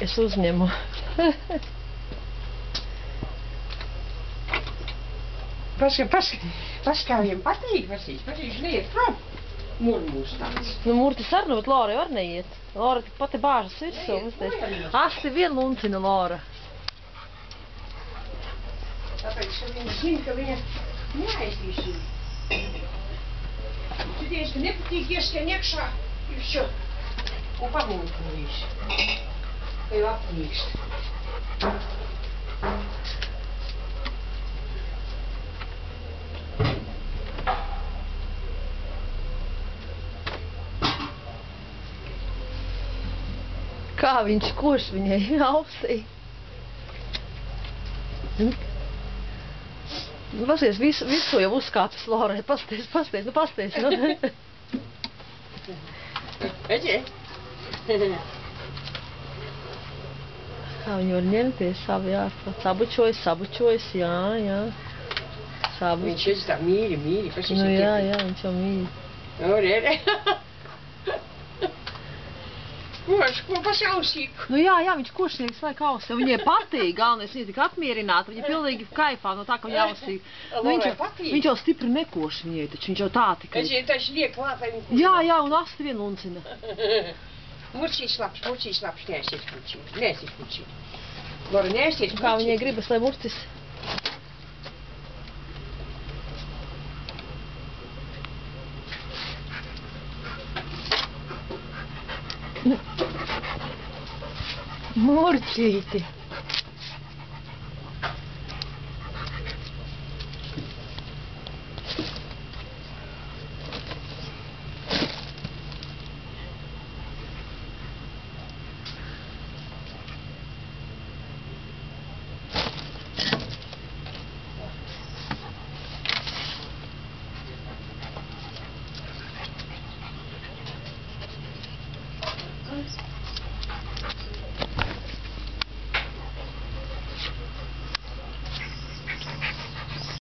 Es uzņemu. Paskā viņam patīk, patīk liet prom. Murmūs tāds. Nu, Murtis arī, bet Lora var neiet. Lora tik pati bāžas virsū. Asti vien luncina Lora. Tāpēc, ka viņa zina, ka viņa neaizdīs viņu. Šities, ka nepatīk ieskan iekšā, ir šo. Un pamūkunīs. Ka jau apnīkst. Kā viņš koš viņai ausī. Pasties, visu jau uzkāpis Lorai. Pasties, nu pasties. Nu. Redzi? Kā viņi var ņemties savu, jā. Sabučojas, jā. Viņš ir tā mīļi, Nu jā, viņš jau mīļi. Nu, redzi? Ko pasausīku? Nu jā, viņš košnieks laik ausī. Viņai patīk, galvenais, viņa tik apmierināta. Viņa pilnīgi kaifā no tā, ka viņa ausī. Nu, viņš jau stipri nekoš viņai, taču viņš jau tā tikai. Viņš taču liek klāt, lai viņa... Jā, un asti vien luncina. Murcīs labs, neesies pučīt. Lora, neesies pučīt. Kā viņai gribas, lai Murcis? Murčīti.